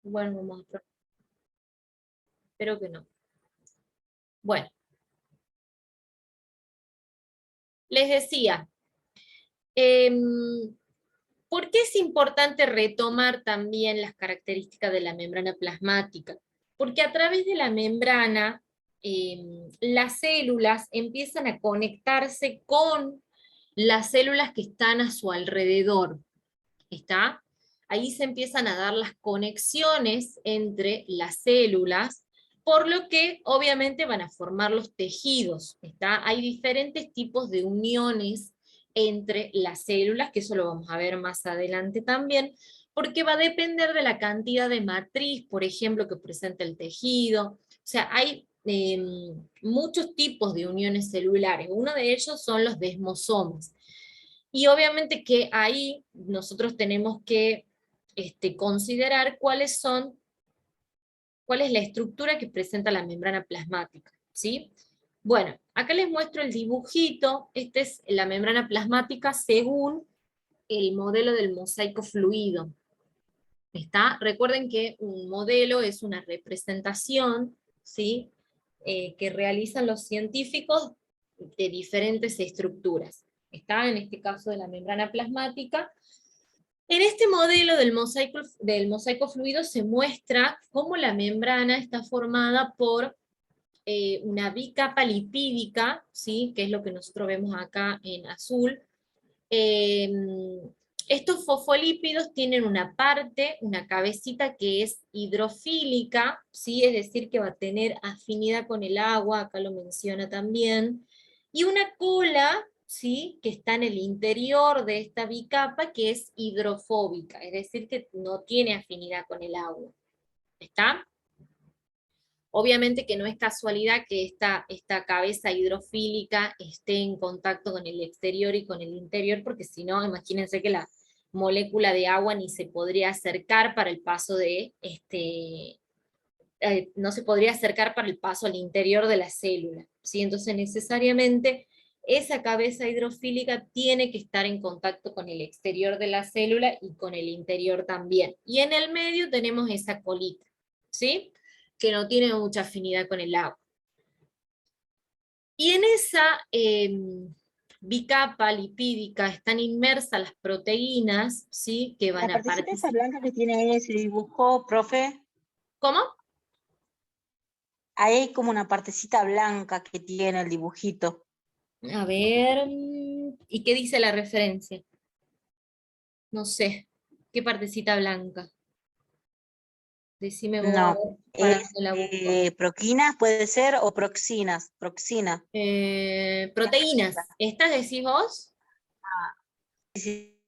Bueno, vamos a probar. Espero que no. Bueno, les decía, ¿por qué es importante retomar también las características de la membrana plasmática? Porque a través de la membrana, las células empiezan a conectarse con las células que están a su alrededor. ¿Está? Ahí se empiezan a dar las conexiones entre las células, por lo que obviamente van a formar los tejidos. ¿Está? Hay diferentes tipos de uniones entre las células, que eso lo vamos a ver más adelante también, porque va a depender de la cantidad de matriz, por ejemplo, que presenta el tejido. O sea, hay muchos tipos de uniones celulares. Uno de ellos son los desmosomas. Y obviamente que ahí nosotros tenemos que considerar cuál es la estructura que presenta la membrana plasmática, ¿sí? Bueno, acá les muestro el dibujito. Esta es la membrana plasmática según el modelo del mosaico fluido. ¿Está? Recuerden que un modelo es una representación, ¿sí? Que realizan los científicos de diferentes estructuras. Está en este caso de la membrana plasmática. En este modelo del mosaico fluido se muestra cómo la membrana está formada por una bicapa lipídica, ¿sí? Que es lo que nosotros vemos acá en azul. Eh, Estos fosfolípidos tienen una parte, una cabecita que es hidrofílica, ¿sí? Es decir, que va a tener afinidad con el agua, acá lo menciona también, y una cola, ¿sí? Que está en el interior de esta bicapa, que es hidrofóbica, es decir, que no tiene afinidad con el agua. ¿Está? Obviamente que no es casualidad que esta cabeza hidrofílica esté en contacto con el exterior y con el interior, porque si no, imagínense que la molécula de agua ni se podría acercar para el paso no se podría acercar para el paso al interior de la célula, ¿sí? Entonces necesariamente esa cabeza hidrofílica tiene que estar en contacto con el exterior de la célula y con el interior también. Y en el medio tenemos esa colita, ¿sí? Que no tiene mucha afinidad con el agua. Y en esa bicapa lipídica están inmersas las proteínas, ¿sí? Que van La a partecita esa participar. blanca que tiene ahí ese dibujo, profe, ¿Cómo? ahí hay como una partecita blanca que tiene el dibujito. A ver, ¿y qué dice la referencia? No sé, ¿qué partecita blanca? Decime vos, a No, ver, para es que la busco. proquinas puede ser o proxinas, proxina. Proteínas, ¿estas decís vos? Sí, sí.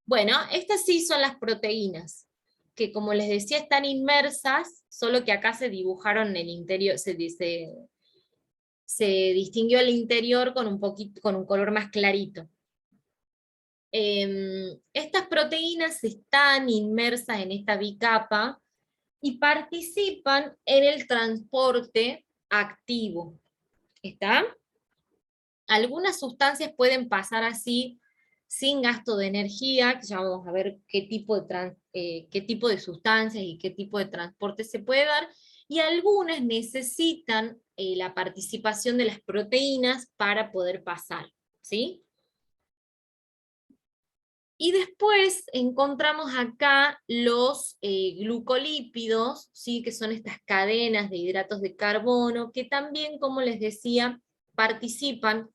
Bueno, estas sí son las proteínas, que como les decía están inmersas, solo que acá se dibujaron el interior, se distinguió el interior con con un color más clarito. Estas proteínas están inmersas en esta bicapa y participan en el transporte activo. ¿Está? Algunas sustancias pueden pasar así sin gasto de energía, que ya vamos a ver qué tipo de sustancias y qué tipo de transporte se puede dar, y algunas necesitan la participación de las proteínas para poder pasar, ¿sí? Y después encontramos acá los glucolípidos, ¿sí? Que son estas cadenas de hidratos de carbono, que también, como les decía, participan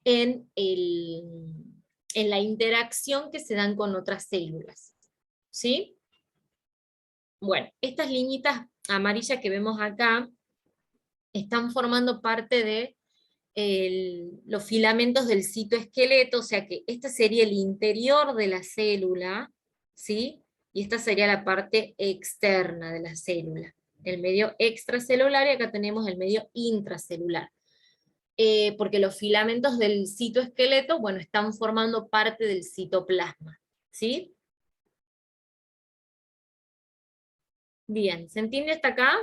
en, en la interacción que se dan con otras células. ¿Sí? Bueno, estas liñitas amarillas que vemos acá están formando parte de los filamentos del citoesqueleto, o sea que este sería el interior de la célula, ¿sí? Y esta sería la parte externa de la célula, el medio extracelular, y acá tenemos el medio intracelular. Porque los filamentos del citoesqueleto, bueno, están formando parte del citoplasma, ¿sí? Bien, ¿se entiende hasta acá?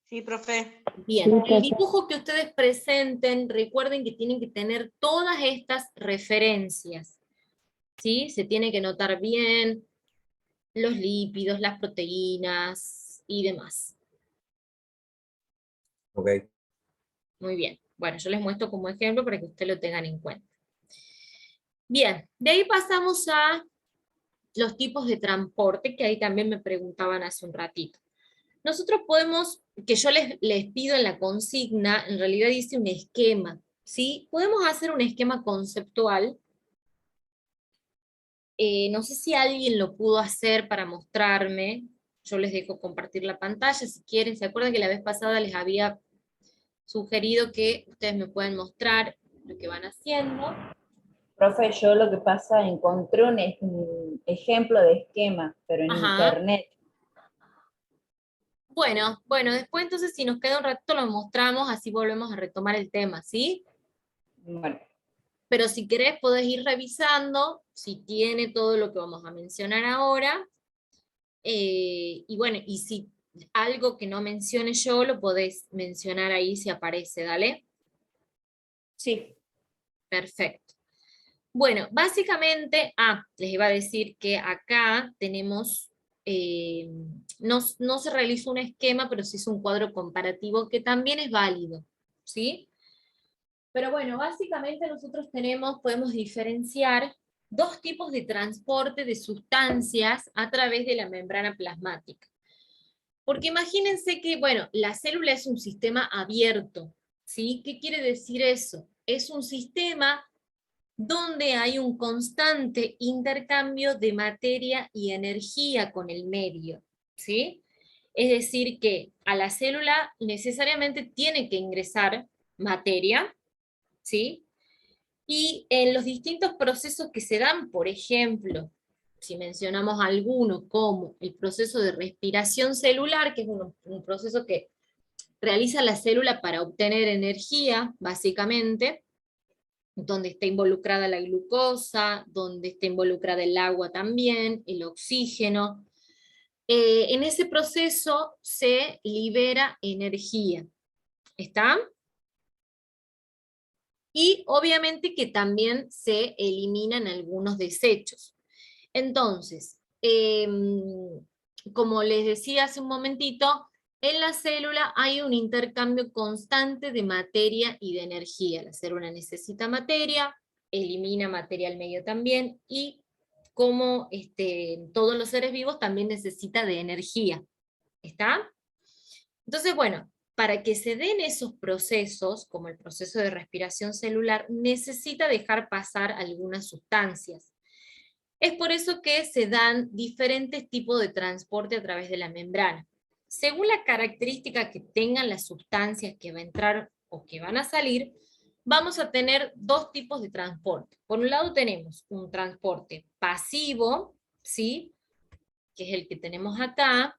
Sí, profe. Bien, el dibujo que ustedes presenten, recuerden que tienen que tener todas estas referencias, ¿sí? Se tiene que notar bien. los lípidos, las proteínas y demás. Ok. Muy bien. Bueno, yo les muestro como ejemplo para que ustedes lo tengan en cuenta. Bien, de ahí pasamos a los tipos de transporte, que ahí también me preguntaban hace un ratito. Nosotros podemos, que yo les pido en la consigna, en realidad dice un esquema, ¿sí? Podemos hacer un esquema conceptual. No sé si alguien lo pudo hacer para mostrarme. Yo les dejo compartir la pantalla si quieren. ¿Se acuerdan que la vez pasada les había sugerido que ustedes me puedan mostrar lo que van haciendo? Profe, yo lo que pasa, encontré un ejemplo de esquema, pero en Ajá. internet. Bueno, después entonces si nos queda un rato lo mostramos, así volvemos a retomar el tema, ¿sí? Bueno, Pero si querés podés ir revisando si tiene todo lo que vamos a mencionar ahora. Y bueno, y si algo que no mencione yo, lo podés mencionar ahí si aparece, ¿dale? sí. Perfecto. Bueno, básicamente, les iba a decir que acá tenemos, no se realizó un esquema, pero se hizo un cuadro comparativo que también es válido, ¿sí? Pero bueno, básicamente nosotros podemos diferenciar dos tipos de transporte de sustancias a través de la membrana plasmática. Porque imagínense que, bueno, la célula es un sistema abierto, ¿sí? ¿Qué quiere decir eso? Es un sistema donde hay un constante intercambio de materia y energía con el medio, ¿sí? Es decir, que a la célula necesariamente tiene que ingresar materia, ¿sí? Y en los distintos procesos que se dan, por ejemplo, si mencionamos alguno como el proceso de respiración celular, que es un proceso que realiza la célula para obtener energía, básicamente, donde está involucrada la glucosa, donde está involucrada el agua también, el oxígeno. En ese proceso se libera energía. ¿Está? Y obviamente que también se eliminan algunos desechos. Entonces, como les decía hace un momentito, en la célula hay un intercambio constante de materia y de energía. La célula necesita materia, elimina materia al medio también, y como todos los seres vivos también necesita de energía. ¿Está? Entonces, bueno, para que se den esos procesos, como el proceso de respiración celular, necesita dejar pasar algunas sustancias. Es por eso que se dan diferentes tipos de transporte a través de la membrana. Según la característica que tengan las sustancias que va a entrar o que van a salir, vamos a tener dos tipos de transporte. Por un lado tenemos un transporte pasivo, ¿sí? Que es el que tenemos acá,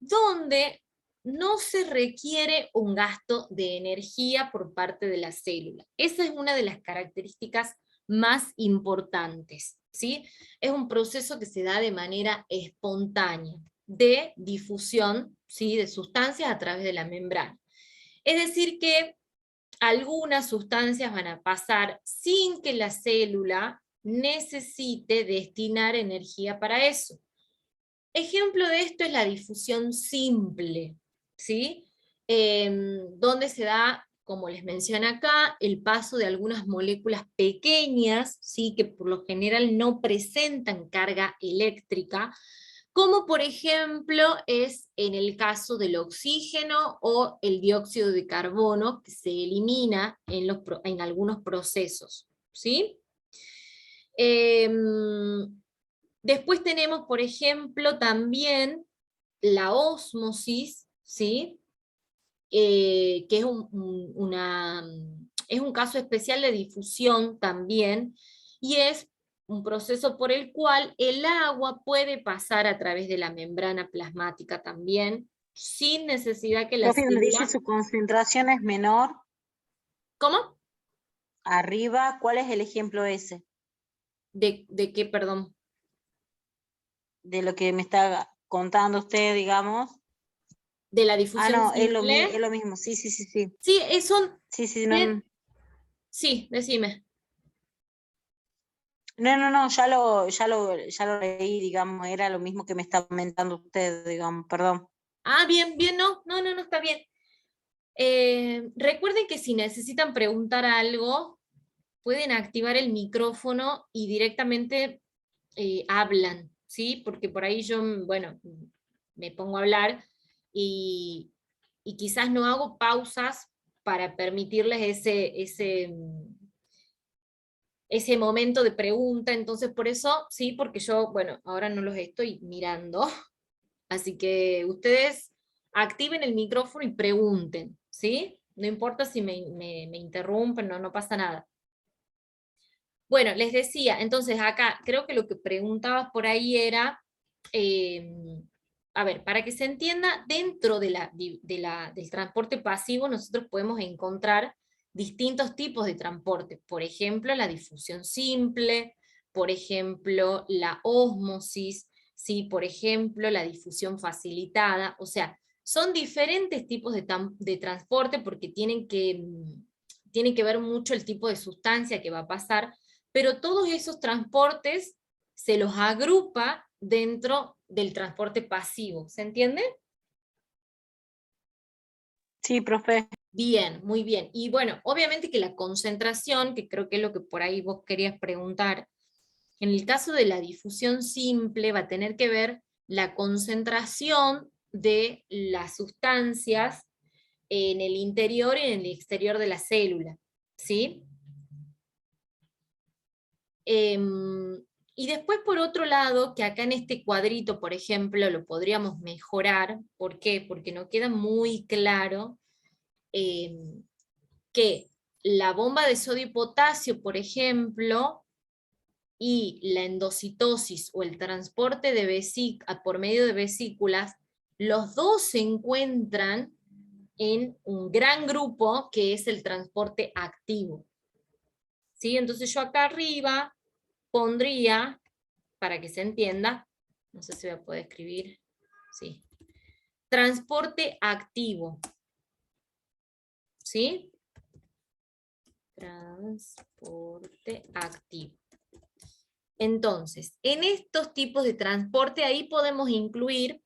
donde no se requiere un gasto de energía por parte de la célula. Esa es una de las características más importantes, ¿sí? Es un proceso que se da de manera espontánea, de difusión, ¿sí? De sustancias a través de la membrana. Es decir que algunas sustancias van a pasar sin que la célula necesite destinar energía para eso. Ejemplo de esto es la difusión simple, ¿sí? Donde se da, como les mencioné acá, el paso de algunas moléculas pequeñas, ¿sí? Que por lo general no presentan carga eléctrica, como por ejemplo es en el caso del oxígeno o el dióxido de carbono, que se elimina en algunos procesos, ¿sí? Después tenemos, por ejemplo, también la ósmosis, ¿sí? Que es es un caso especial de difusión también, y es un proceso por el cual el agua puede pasar a través de la membrana plasmática también, sin necesidad que la Profe, donde dice célula... su concentración es menor, ¿Cómo? arriba, ¿cuál es el ejemplo ese? ¿De qué, perdón? De lo que me está contando usted, digamos. ¿De la Ah, difusión no, es simple? lo mismo, sí, sí, sí, sí. Sí, son... Sí, sí, no, Sí, decime. No, ya lo leí, digamos, era lo mismo que me está comentando usted, digamos, perdón. Ah, bien, no, está bien. Recuerden que si necesitan preguntar algo, pueden activar el micrófono y directamente hablan, ¿sí? Porque por ahí yo, bueno, me pongo a hablar y quizás no hago pausas para permitirles ese momento de pregunta, entonces por eso, sí, porque yo, bueno, ahora no los estoy mirando, así que ustedes activen el micrófono y pregunten, ¿sí? No importa si me interrumpen, no pasa nada. Bueno, les decía, entonces acá creo que lo que preguntabas por ahí era, eh, a ver, para que se entienda, dentro del transporte pasivo nosotros podemos encontrar distintos tipos de transporte. Por ejemplo, la difusión simple, por ejemplo, la ósmosis, ¿sí? Por ejemplo, la difusión facilitada. O sea, son diferentes tipos de transporte porque tienen que ver mucho el tipo de sustancia que va a pasar, pero todos esos transportes se los agrupa dentro del transporte pasivo. ¿Se entiende? Sí, profe. Bien, muy bien. Y bueno, obviamente que la concentración, que creo que es lo que por ahí vos querías preguntar, en el caso de la difusión simple va a tener que ver la concentración de las sustancias en el interior y en el exterior de la célula, ¿sí? Y después, por otro lado, que acá en este cuadrito, por ejemplo, lo podríamos mejorar. ¿Por qué? Porque no queda muy claro que la bomba de sodio y potasio, por ejemplo, y la endocitosis o el transporte de por medio de vesículas, los dos se encuentran en un gran grupo que es el transporte activo. ¿Sí? Entonces yo acá arriba pondría, para que se entienda, no sé si voy a poder escribir, sí, transporte activo, ¿sí? Transporte activo. Entonces, en estos tipos de transporte, ahí podemos incluir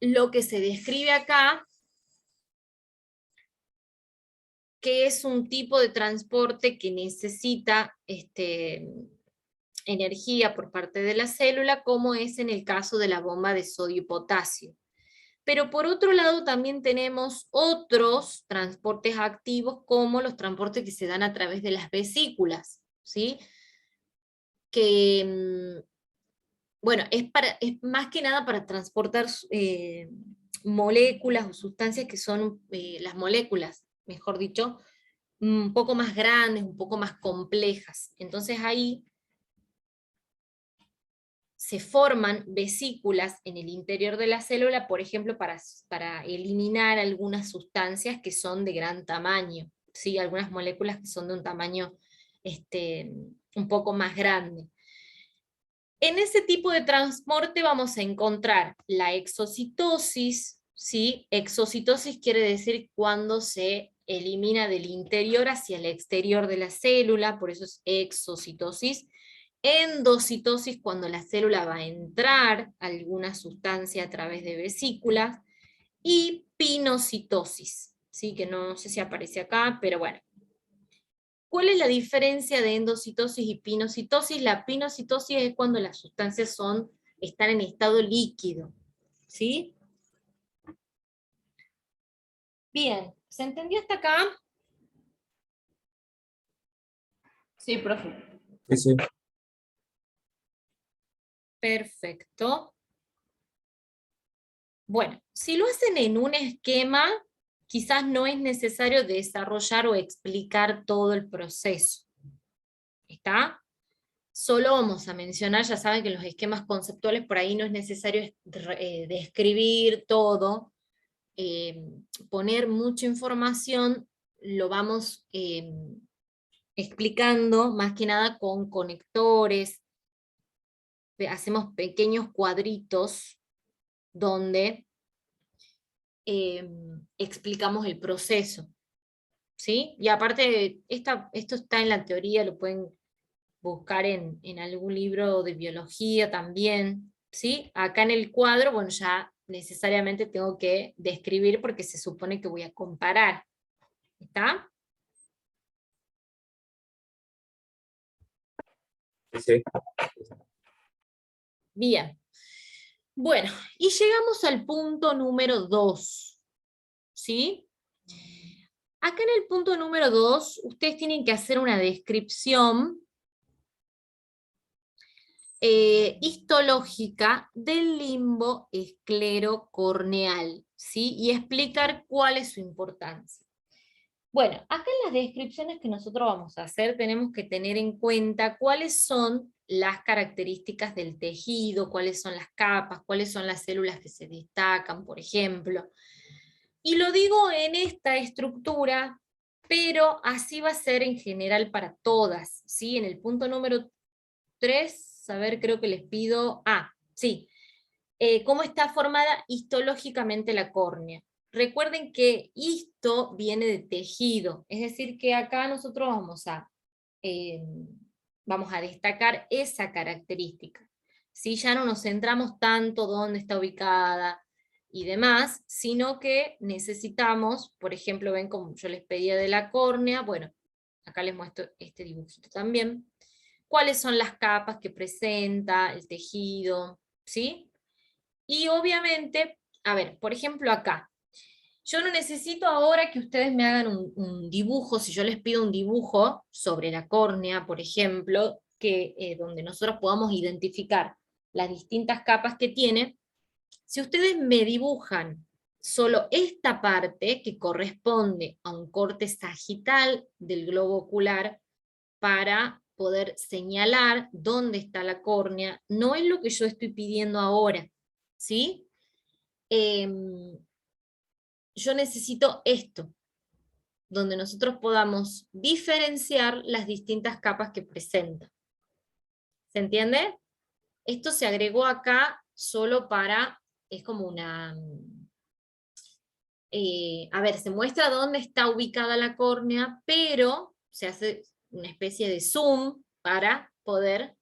lo que se describe acá, que es un tipo de transporte que necesita energía por parte de la célula, como es en el caso de la bomba de sodio y potasio. Pero por otro lado también tenemos otros transportes activos, como los transportes que se dan a través de las vesículas, ¿sí? Que, bueno, es más que nada para transportar moléculas o sustancias que son las moléculas, mejor dicho, un poco más grandes, un poco más complejas. Entonces ahí se forman vesículas en el interior de la célula, por ejemplo, para eliminar algunas sustancias que son de gran tamaño, ¿sí? Algunas moléculas que son de un tamaño un poco más grande. En ese tipo de transporte vamos a encontrar la exocitosis, ¿sí? Exocitosis quiere decir cuando se elimina del interior hacia el exterior de la célula, por eso es exocitosis. Endocitosis, cuando la célula va a entrar alguna sustancia a través de vesículas. Y pinocitosis, ¿sí? Que no sé si aparece acá, pero bueno. ¿Cuál es la diferencia de endocitosis y pinocitosis? La pinocitosis es cuando las sustancias están en estado líquido, ¿sí? Bien, ¿se entendió hasta acá? Sí, profe. Sí, sí. Perfecto. Bueno, si lo hacen en un esquema, quizás no es necesario desarrollar o explicar todo el proceso. ¿Está? Solo vamos a mencionar, ya saben que en los esquemas conceptuales por ahí no es necesario describir todo, poner mucha información, lo vamos explicando más que nada con conectores, hacemos pequeños cuadritos donde explicamos el proceso. ¿sí? Y aparte, esto está en la teoría, lo pueden buscar en algún libro de biología también, ¿sí? Acá en el cuadro, bueno, ya necesariamente tengo que describir porque se supone que voy a comparar, ¿está? Sí. Bien. Bueno, y llegamos al punto número 2, ¿sí? Acá en el punto número 2, ustedes tienen que hacer una descripción histológica del limbo esclerocorneal, ¿sí? Y explicar cuál es su importancia. Bueno, acá en las descripciones que nosotros vamos a hacer tenemos que tener en cuenta cuáles son las características del tejido, cuáles son las capas, cuáles son las células que se destacan, por ejemplo. Y lo digo en esta estructura, pero así va a ser en general para todas, ¿sí? En el punto número 3, a ver, creo que les pido, sí, cómo está formada histológicamente la córnea. Recuerden que histo viene de tejido, es decir, que acá nosotros vamos a destacar esa característica. ¿Sí? Ya no nos centramos tanto dónde está ubicada y demás, sino que necesitamos, por ejemplo, ven como yo les pedía de la córnea, bueno, acá les muestro este dibujito también, cuáles son las capas que presenta el tejido, ¿sí? Y obviamente, a ver, por ejemplo acá, yo no necesito ahora que ustedes me hagan un dibujo, si yo les pido un dibujo sobre la córnea, por ejemplo, donde nosotros podamos identificar las distintas capas que tiene, si ustedes me dibujan solo esta parte que corresponde a un corte sagital del globo ocular para poder señalar dónde está la córnea, no es lo que yo estoy pidiendo ahora, ¿sí? Yo necesito esto, donde nosotros podamos diferenciar las distintas capas que presenta. ¿Se entiende? Esto se agregó acá solo para, es como una... a ver, se muestra dónde está ubicada la córnea, pero se hace una especie de zoom para poder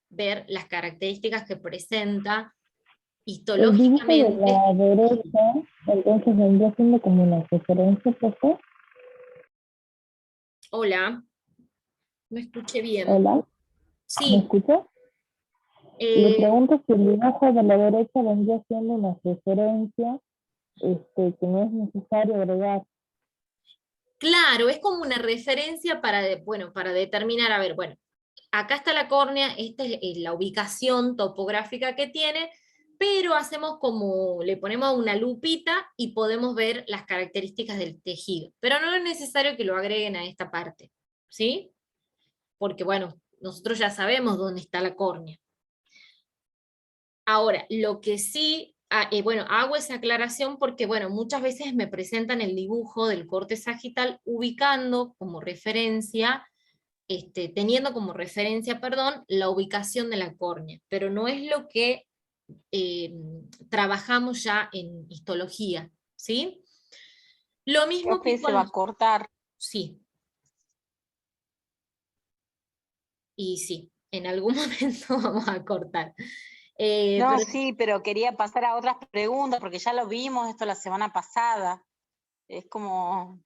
ver las características que presenta El dibujo de histológicamente. la derecha, entonces vendría siendo como una referencia, ¿por qué? Hola, no escuché bien. Hola, ¿me Sí, escucha? Le pregunto si el dibujo de la derecha vendría siendo una referencia que no es necesario agregar. claro, es como una referencia para, bueno, para determinar, a ver, bueno, acá está la córnea, esta es la ubicación topográfica que tiene, pero hacemos como, le ponemos una lupita y podemos ver las características del tejido. Pero no es necesario que lo agreguen a esta parte, ¿sí? Porque, bueno, nosotros ya sabemos dónde está la córnea. Ahora, lo que sí, bueno, hago esa aclaración porque, bueno, muchas veces me presentan el dibujo del corte sagital ubicando como referencia, teniendo como referencia, perdón, la ubicación de la córnea, pero no es lo que trabajamos ya en histología, ¿sí? Lo mismo Profe, que se va con... a cortar. Sí, y sí, en algún momento vamos a cortar. No, Pero sí, pero quería pasar a otras preguntas porque ya lo vimos esto la semana pasada. Es como,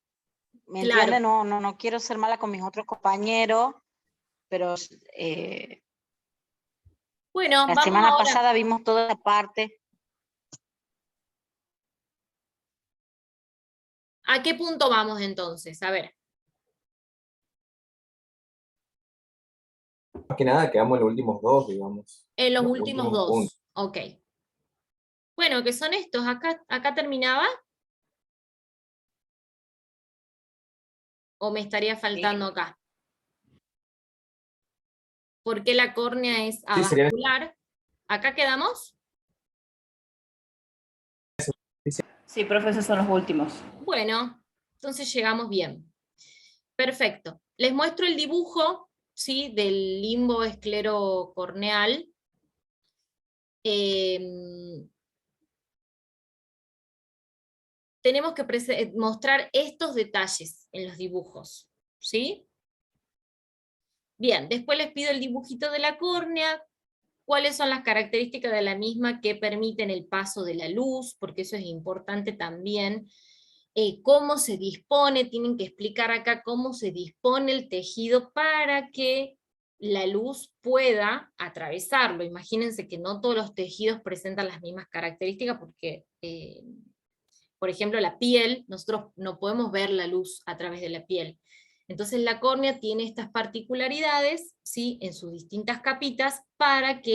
¿me entiende? claro, No quiero ser mala con mis otros compañeros, pero bueno, la vamos semana ahora. pasada vimos toda esa parte. ¿A qué punto vamos entonces? A ver. Más que nada quedamos en los últimos dos, digamos. En los Los últimos últimos puntos. dos. Ok. Bueno, que son estos. Acá terminaba. ¿O me estaría faltando acá? ¿Por qué la córnea es Sí, serían... avascular? ¿Acá quedamos? Sí, profe, esos son los últimos. Bueno, entonces llegamos bien. Perfecto. Les muestro el dibujo, ¿sí? Del limbo esclerocorneal. tenemos que mostrar estos detalles en los dibujos, ¿sí? Bien, después les pido el dibujito de la córnea, cuáles son las características de la misma que permiten el paso de la luz, porque eso es importante también. Cómo se dispone, tienen que explicar acá cómo se dispone el tejido para que la luz pueda atravesarlo. Imagínense que no todos los tejidos presentan las mismas características porque, por ejemplo, la piel, nosotros no podemos ver la luz a través de la piel. Entonces la córnea tiene estas particularidades, ¿sí?, en sus distintas capitas para que